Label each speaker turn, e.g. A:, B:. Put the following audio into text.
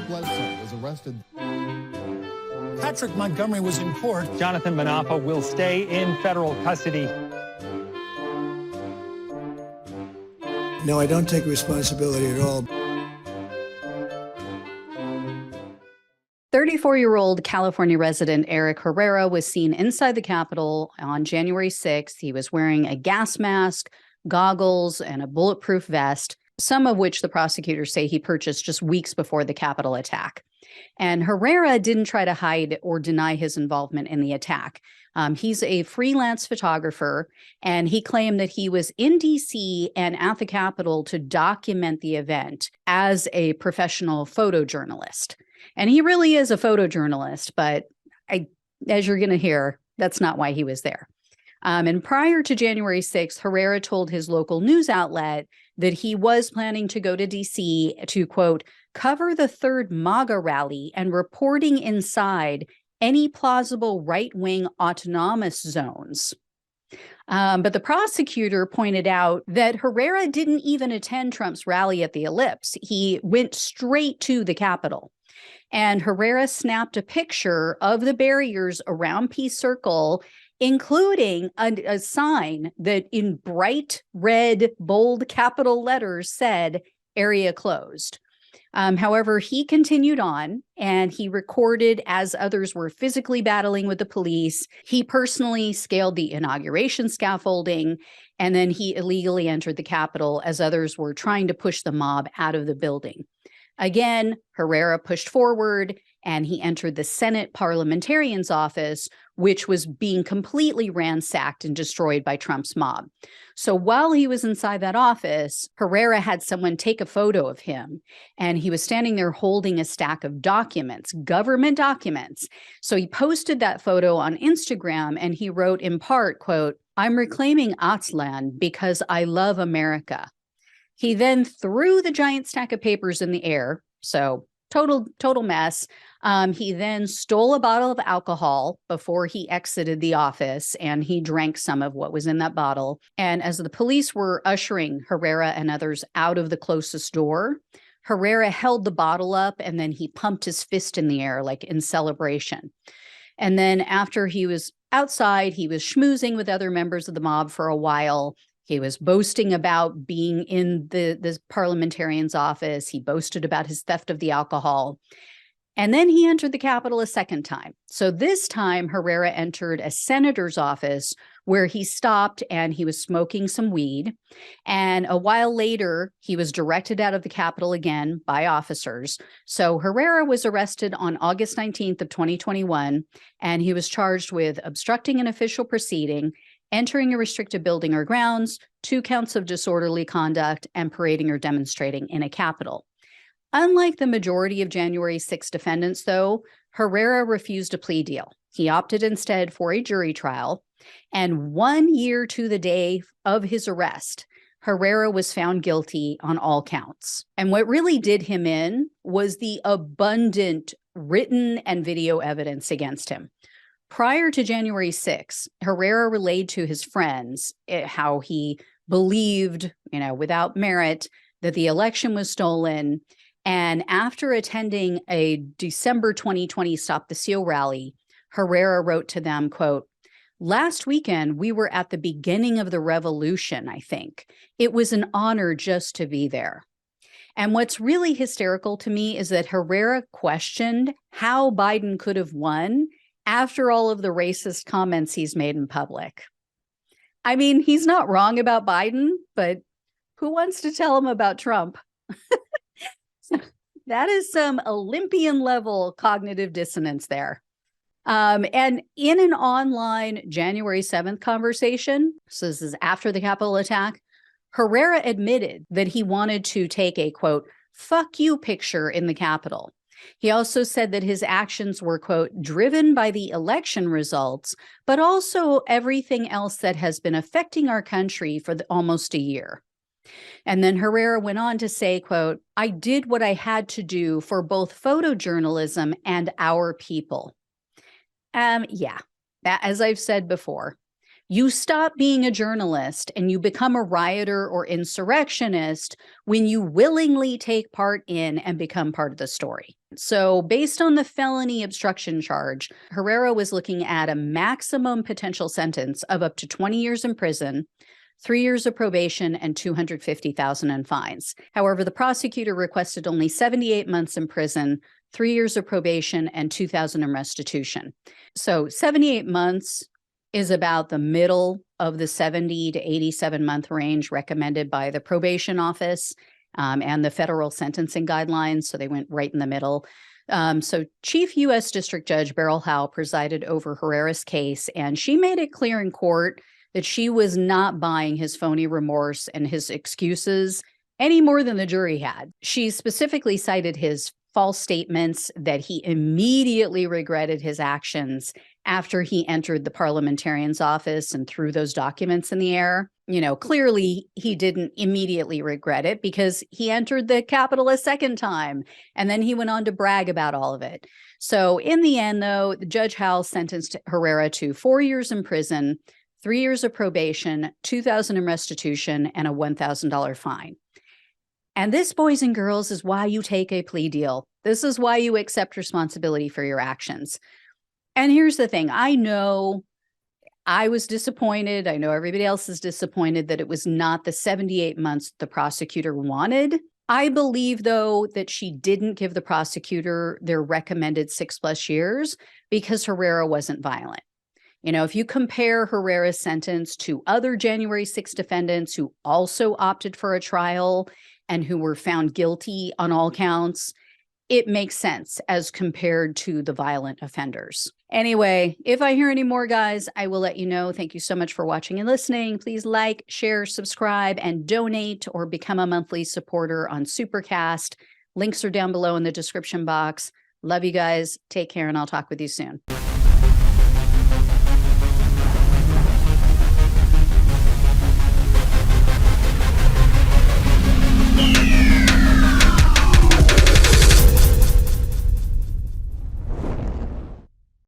A: Bledsoe was arrested.
B: Patrick Montgomery was in court.
C: Jonathan Manapa will stay in federal custody.
B: No, I don't take responsibility at all.
D: 34-year-old California resident Erik Herrera was seen inside the Capitol on January 6th. He was wearing a gas mask, goggles, and a bulletproof vest, some of which the prosecutors say he purchased just weeks before the Capitol attack. And Herrera didn't try to hide or deny his involvement in the attack. He's a freelance photographer, and he claimed that he was in D.C. and at the Capitol to document the event as a professional photojournalist. And he really is a photojournalist, but as you're going to hear, that's not why he was there. And prior to January 6th, Herrera told his local news outlet that he was planning to go to D.C. to, quote, cover the third MAGA rally and reporting inside any plausible right-wing autonomous zones. But the prosecutor pointed out that Herrera didn't even attend Trump's rally at the Ellipse. He went straight to the Capitol. And Herrera snapped a picture of the barriers around Peace Circle, including a sign that in bright red, bold capital letters said, area closed. However, he continued on and he recorded as others were physically battling with the police. He personally scaled the inauguration scaffolding, and then he illegally entered the Capitol as others were trying to push the mob out of the building. Again, Herrera pushed forward and he entered the Senate parliamentarian's office, which was being completely ransacked and destroyed by Trump's mob. So while he was inside that office, Herrera had someone take a photo of him, and he was standing there holding a stack of documents, government documents. So he posted that photo on Instagram, and he wrote in part, quote, I'm reclaiming Aztlan because I love America. He then threw the giant stack of papers in the air. So total mess. He then stole a bottle of alcohol before he exited the office, and he drank some of what was in that bottle. And as the police were ushering Herrera and others out of the closest door, Herrera held the bottle up and then he pumped his fist in the air like in celebration. And then after he was outside, he was schmoozing with other members of the mob for a while. He was boasting about being in the parliamentarian's office. He boasted about his theft of the alcohol. And then he entered the Capitol a second time. So this time, Herrera entered a senator's office where he stopped and he was smoking some weed. And a while later, he was directed out of the Capitol again by officers. So Herrera was arrested on August 19th of 2021, and he was charged with obstructing an official proceeding, entering a restricted building or grounds, 2 counts of disorderly conduct, and parading or demonstrating in a Capitol. Unlike the majority of January 6 defendants, though, Herrera refused a plea deal. He opted instead for a jury trial, and 1 year to the day of his arrest, Herrera was found guilty on all counts. And what really did him in was the abundant written and video evidence against him. Prior to January 6, Herrera relayed to his friends how he believed, without merit, that the election was stolen. And after attending a December 2020 Stop the Steal rally, Herrera wrote to them, quote, last weekend, we were at the beginning of the revolution, I think. It was an honor just to be there. And what's really hysterical to me is that Herrera questioned how Biden could have won after all of the racist comments he's made in public. I mean, he's not wrong about Biden, but who wants to tell him about Trump? That is some Olympian level cognitive dissonance there. And in an online January 7th conversation, so this is after the Capitol attack, Herrera admitted that he wanted to take a, quote, fuck you picture in the Capitol. He also said that his actions were, quote, driven by the election results, but also everything else that has been affecting our country for almost a year. And then Herrera went on to say, quote, I did what I had to do for both photojournalism and our people. Yeah, as I've said before, You stop being a journalist and you become a rioter or insurrectionist when you willingly take part in and become part of the story. So based on the felony obstruction charge, Herrera was looking at a maximum potential sentence of up to 20 years in prison, 3 years of probation, and $250,000 in fines. However, the prosecutor requested only 78 months in prison, 3 years of probation, and $2,000 in restitution. So 78 months is about the middle of the 70 to 87-month range recommended by the probation office and the federal sentencing guidelines. So they went right in the middle. So Chief U.S. District Judge Beryl Howe presided over Herrera's case, and she made it clear in court that she was not buying his phony remorse and his excuses any more than the jury had. She specifically cited his false statements that he immediately regretted his actions after he entered the parliamentarian's office and threw those documents in the air. You know, clearly he didn't immediately regret it because he entered the Capitol a second time, and then he went on to brag about all of it. So in the end, though, Judge Howe sentenced Herrera to 4 years in prison, 3 years of probation, $2,000 in restitution, and a $1,000 fine. And this, boys and girls, is why you take a plea deal. This is why you accept responsibility for your actions. And here's the thing. I know I was disappointed. I know everybody else is disappointed that it was not the 78 months the prosecutor wanted. I believe, though, that she didn't give the prosecutor their recommended 6+ years because Herrera wasn't violent. You know, if you compare Herrera's sentence to other January 6 defendants who also opted for a trial and who were found guilty on all counts, it makes sense as compared to the violent offenders. Anyway, if I hear any more, guys, I will let you know. Thank you so much for watching and listening. Please like, share, subscribe, and donate or become a monthly supporter on Supercast. Links are down below in the description box. Love you guys. Take care, and I'll talk with you soon.